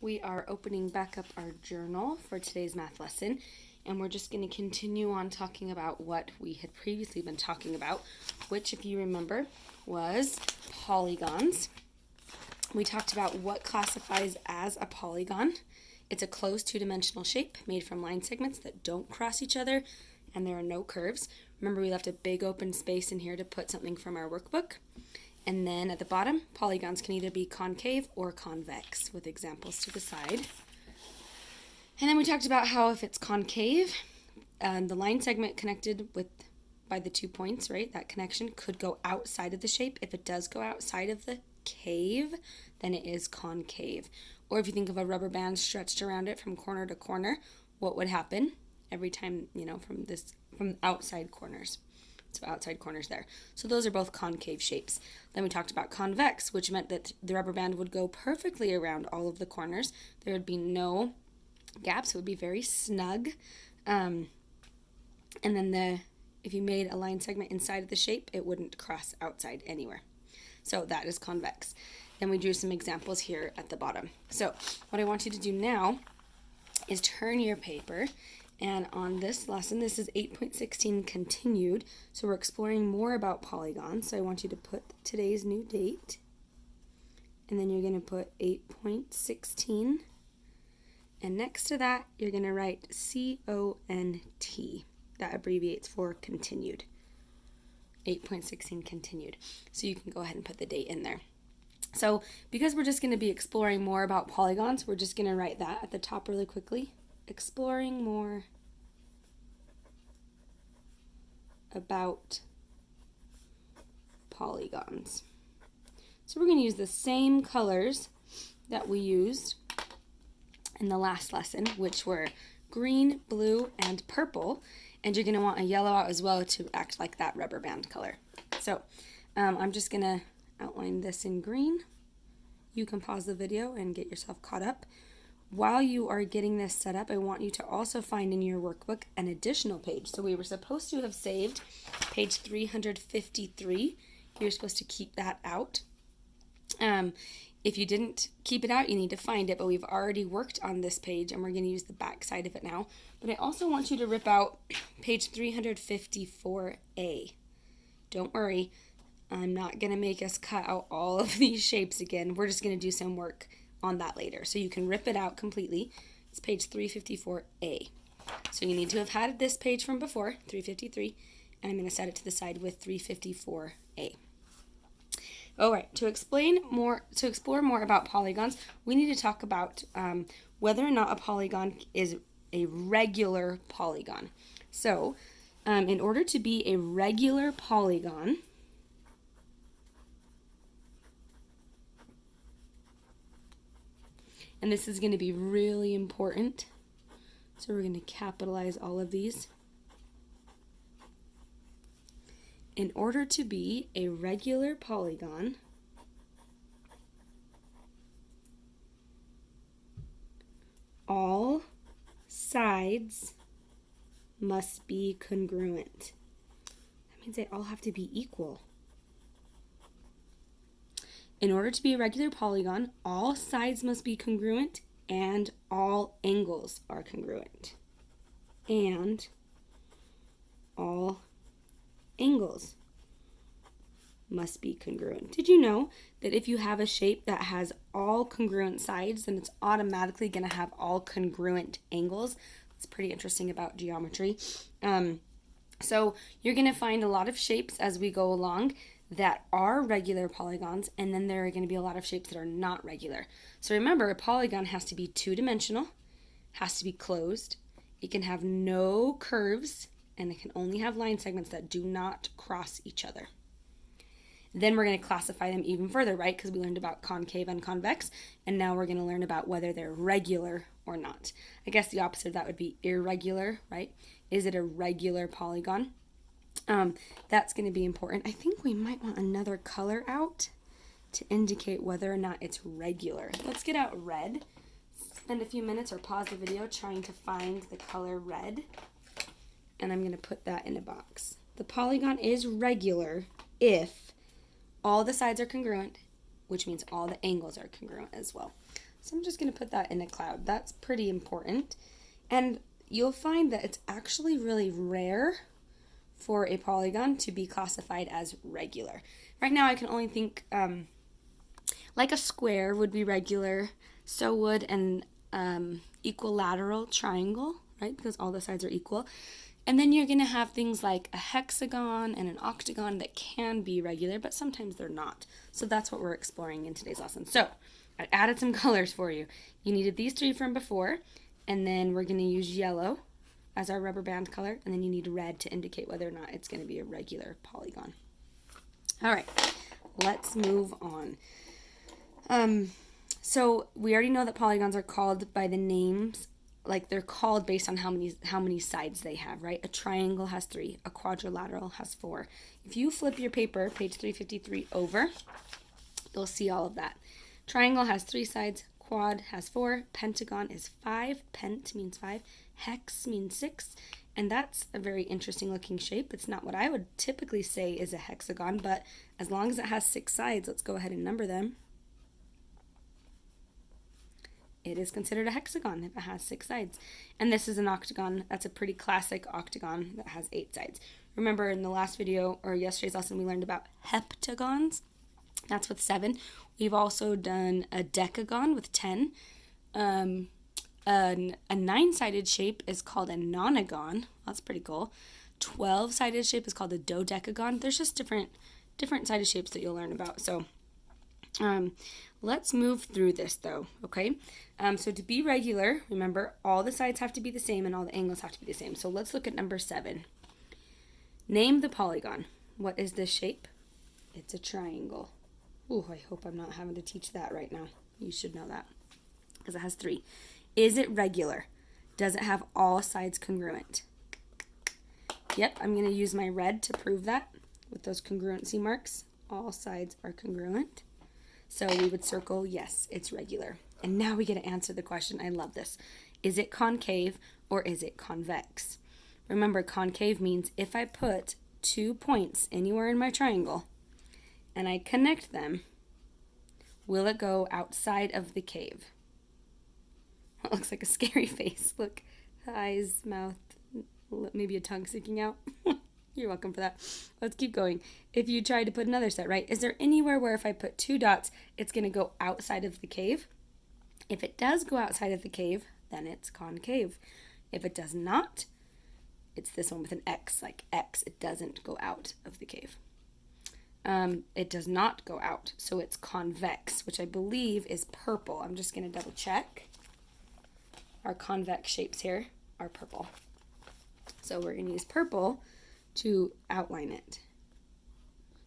we are opening back up our journal for today's math lesson, and we're just going to continue on talking about what we had previously been talking about, which, if you remember, was polygons. We talked about what classifies as a polygon. It's a closed two-dimensional shape made from line segments that don't cross each other, and there are no curves. Remember, we left a big open space in here to put something from our workbook. And then at the bottom, polygons can either be concave or convex, with examples to the side. And then we talked about how if it's concave, the line segment connected by the 2 points, right, that connection could go outside of the shape. If it does go outside of the cave, then it is concave. Or if you think of a rubber band stretched around it from corner to corner, what would happen every time, from outside corners? So outside corners there. So those are both concave shapes. Then we talked about convex, which meant that the rubber band would go perfectly around all of the corners. There would be no gaps. It would be very snug. And then if you made a line segment inside of the shape, it wouldn't cross outside anywhere. So that is convex. Then we drew some examples here at the bottom. So what I want you to do now is turn your paper. And on this lesson, this is 8.16 continued, so we're exploring more about polygons. So I want you to put today's new date, and then you're going to put 8.16, and next to that, you're going to write C-O-N-T. That abbreviates for continued. 8.16 continued. So you can go ahead and put the date in there. So because we're just going to be exploring more about polygons, we're just going to write that at the top really quickly. Exploring more about polygons. So we're going to use the same colors that we used in the last lesson, which were green, blue, and purple. And you're going to want a yellow out as well to act like that rubber band color. So I'm just going to outline this in green. You can pause the video and get yourself caught up. While you are getting this set up, I want you to also find in your workbook an additional page. So we were supposed to have saved page 353. You're supposed to keep that out. If you didn't keep it out, you need to find it, but we've already worked on this page, and we're going to use the back side of it now. But I also want you to rip out page 354A. Don't worry, I'm not going to make us cut out all of these shapes again. We're just going to do some work on that later. So you can rip it out completely. It's page 354A. So you need to have had this page from before, 353, and I'm going to set it to the side with 354A. All right, to explore more about polygons, we need to talk about whether or not a polygon is a regular polygon. So, in order to be a regular polygon, and this is going to be really important, so we're going to capitalize all of these. In order to be a regular polygon, all sides must be congruent. That means they all have to be equal. In order to be a regular polygon, all sides must be congruent and all angles are congruent. And all angles must be congruent. Did you know that if you have a shape that has all congruent sides, then it's automatically going to have all congruent angles? It's pretty interesting about geometry. So you're going to find a lot of shapes as we go along that are regular polygons, and then there are going to be a lot of shapes that are not regular. So remember, a polygon has to be two-dimensional, has to be closed, it can have no curves, and it can only have line segments that do not cross each other. Then we're going to classify them even further, right? Because we learned about concave and convex, and now we're going to learn about whether they're regular or not. I guess the opposite of that would be irregular, right? Is it a regular polygon? That's going to be important. I think we might want another color out to indicate whether or not it's regular. Let's get out red. Spend a few minutes or pause the video trying to find the color red. And I'm going to put that in a box. The polygon is regular if all the sides are congruent, which means all the angles are congruent as well. So I'm just going to put that in a cloud. That's pretty important. And you'll find that it's actually really rare for a polygon to be classified as regular. Right now I can only think like a square would be regular, so would an equilateral triangle, right? Because all the sides are equal. And then you're going to have things like a hexagon and an octagon that can be regular, but sometimes they're not. So that's what we're exploring in today's lesson. So I added some colors for you. You needed these three from before, and then we're going to use yellow as our rubber band color, and then you need red to indicate whether or not it's going to be a regular polygon. All right, let's move on. So we already know that polygons are called by the names, like they're called based on how many sides they have, right? A triangle has 3, a quadrilateral has 4. If you flip your paper, page 353 over, you'll see all of that. Triangle has 3 sides, quad has 4, pentagon is 5, pent means 5, hex means 6, and that's a very interesting looking shape. It's not what I would typically say is a hexagon, but as long as it has 6 sides, let's go ahead and number them. It is considered a hexagon if it has 6 sides. And this is an octagon. That's a pretty classic octagon that has 8 sides. Remember in the last video or yesterday's lesson we learned about heptagons. That's with 7. We've also done a decagon with 10. A 9-sided shape is called a nonagon. That's pretty cool. 12-sided shape is called a dodecagon. There's just different sided shapes that you'll learn about. So let's move through this though, okay? So to be regular, remember all the sides have to be the same and all the angles have to be the same. So let's look at number 7. Name the polygon. What is this shape? It's a triangle. Ooh, I hope I'm not having to teach that right now. You should know that because it has 3. Is it regular? Does it have all sides congruent? Yep, I'm going to use my red to prove that with those congruency marks. All sides are congruent. So we would circle, yes, it's regular. And now we get to answer the question. I love this. Is it concave or is it convex? Remember, concave means if I put 2 points anywhere in my triangle and I connect them, will it go outside of the cave? It looks like a scary face. Look, eyes, mouth, maybe a tongue sticking out. You're welcome for that. Let's keep going. If you try to put another set, right? Is there anywhere where if I put 2 dots, it's going to go outside of the cave? If it does go outside of the cave, then it's concave. If it does not, it's this one with an X, like X. It doesn't go out of the cave. It does not go out, so it's convex, which I believe is purple. I'm just going to double check. Our convex shapes here are purple. So we're going to use purple to outline it.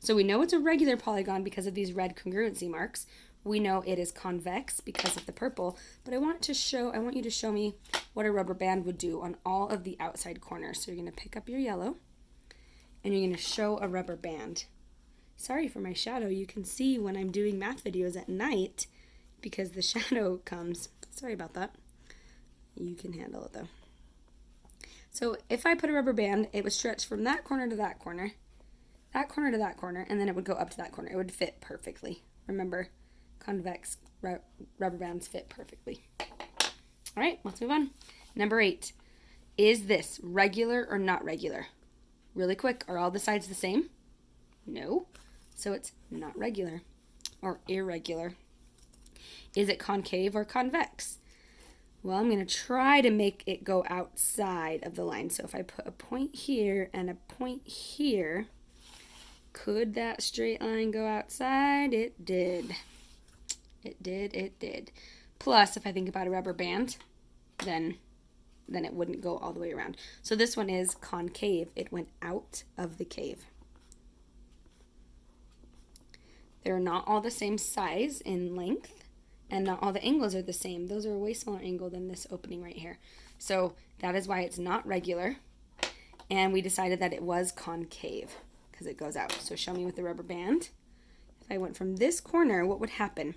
So we know it's a regular polygon because of these red congruency marks. We know it is convex because of the purple, but I want you to show me what a rubber band would do on all of the outside corners. So you're going to pick up your yellow and you're going to show a rubber band. Sorry for my shadow. You can see when I'm doing math videos at night because the shadow comes. Sorry about that. You can handle it though. So if I put a rubber band, it would stretch from that corner to that corner to that corner, and then it would go up to that corner. It would fit perfectly. Remember, convex rubber bands fit perfectly. All right, let's move on. Number 8. Is this regular or not regular? Really quick, are all the sides the same? No. So it's not regular or irregular. Is it concave or convex? Well, I'm going to try to make it go outside of the line. So if I put a point here and a point here, could that straight line go outside? It did. It did. Plus, if I think about a rubber band, then it wouldn't go all the way around. So this one is concave. It went out of the cave. They're not all the same size in length. And not all the angles are the same. Those are a way smaller angle than this opening right here. So that is why it's not regular. And we decided that it was concave because it goes out. So show me with the rubber band. If I went from this corner, what would happen?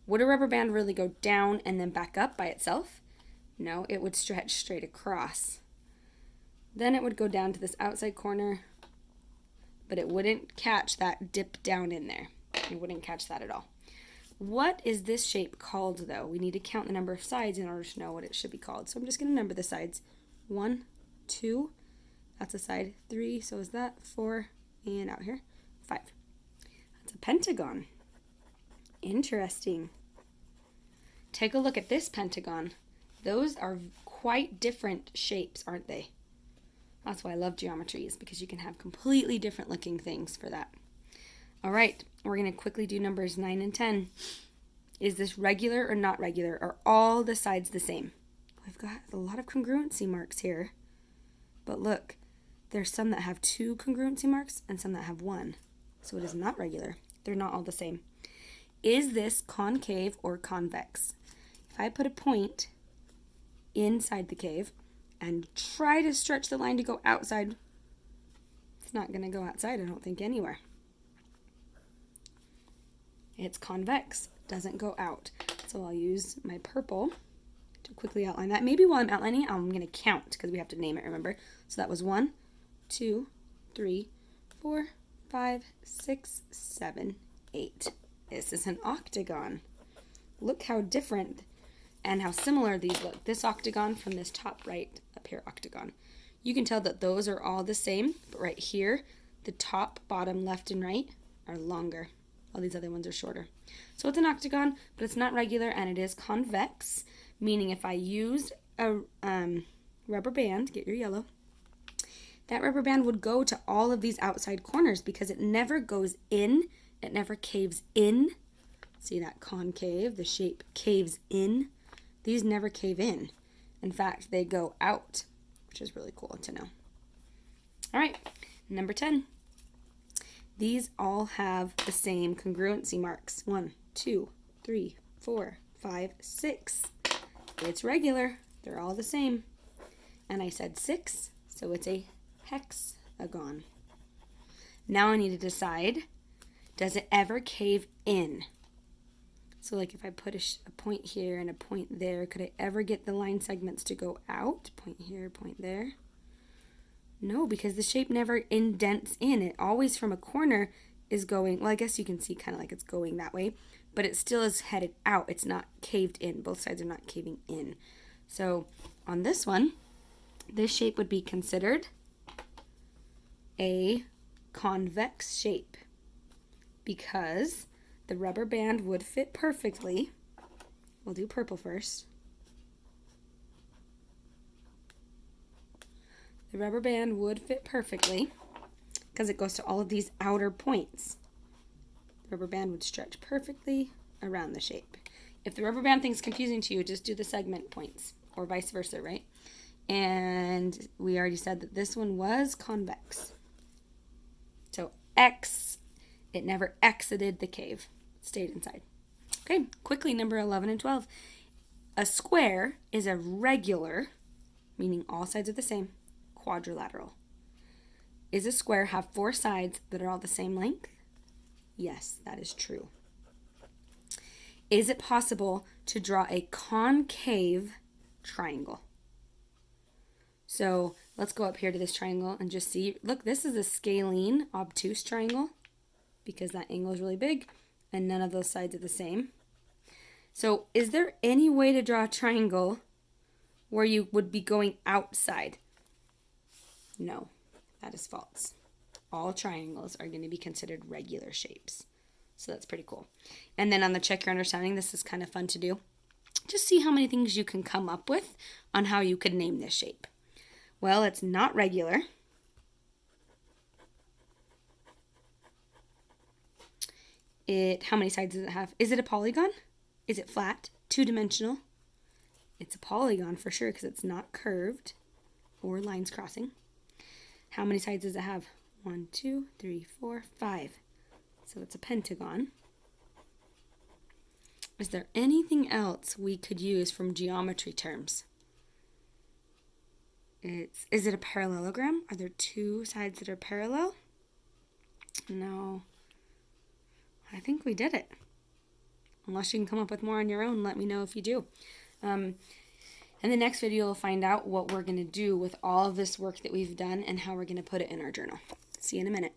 Would a rubber band really go down and then back up by itself? No, it would stretch straight across. Then it would go down to this outside corner, but it wouldn't catch that dip down in there. It wouldn't catch that at all. What is this shape called, though? We need to count the number of sides in order to know what it should be called. So I'm just going to number the sides. 1, 2, that's a side. 3, so is that 4, and out here, 5. That's a pentagon. Interesting. Take a look at this pentagon. Those are quite different shapes, aren't they? That's why I love geometry, is because you can have completely different looking things for that. All right, we're going to quickly do numbers 9 and 10. Is this regular or not regular? Are all the sides the same? We've got a lot of congruency marks here. But look, there's some that have 2 congruency marks and some that have 1. So it is not regular. They're not all the same. Is this concave or convex? If I put a point inside the cave and try to stretch the line to go outside, it's not going to go outside, I don't think, anywhere. It's convex, doesn't go out. So I'll use my purple to quickly outline that. Maybe while I'm outlining, I'm going to count because we have to name it, remember? So that was 1, 2, 3, 4, 5, 6, 7, 8. This is an octagon. Look how different and how similar these look. This octagon from this top right up here octagon. You can tell that those are all the same, but right here, the top, bottom, left, and right are longer. All these other ones are shorter. So it's an octagon, but it's not regular, and it is convex, meaning if I use a rubber band, get your yellow, that rubber band would go to all of these outside corners because it never goes in, it never caves in. See that concave, the shape caves in. These never cave in. In fact, they go out, which is really cool to know. All right, number 10. These all have the same congruency marks. 1, 2, 3, 4, 5, 6. It's regular. They're all the same. And I said 6, so it's a hexagon. Now I need to decide, does it ever cave in? So like if I put a point here and a point there, could I ever get the line segments to go out? Point here, point there. No, because the shape never indents in. It always from a corner is going, well, I guess you can see kind of like it's going that way, but it still is headed out. It's not caved in. Both sides are not caving in. So on this one, this shape would be considered a convex shape because the rubber band would fit perfectly. We'll do purple first. The rubber band would fit perfectly because it goes to all of these outer points. The rubber band would stretch perfectly around the shape. If the rubber band thing's confusing to you, just do the segment points or vice versa, right? And we already said that this one was convex. So X, it never exited the cave. It stayed inside. Okay, quickly, number 11 and 12. A square is a regular, meaning all sides are the same, quadrilateral. Is a square have 4 sides that are all the same length? Yes, that is true. Is it possible to draw a concave triangle? So let's go up here to this triangle and just see. Look, this is a scalene obtuse triangle because that angle is really big and none of those sides are the same. So is there any way to draw a triangle where you would be going outside? No, that is false. All triangles are going to be considered regular shapes. So that's pretty cool. And then on the check your understanding, this is kind of fun to do. Just see how many things you can come up with on how you could name this shape. Well, it's not regular. How many sides does it have? Is it a polygon? Is it flat? 2-dimensional? It's a polygon for sure because it's not curved or lines crossing. How many sides does it have? 1, 2, 3, 4, 5. So it's a pentagon. Is there anything else we could use from geometry terms? Is it a parallelogram? Are there 2 sides that are parallel? No. I think we did it. Unless you can come up with more on your own, let me know if you do. In the next video, we'll find out what we're going to do with all of this work that we've done and how we're going to put it in our journal. See you in a minute.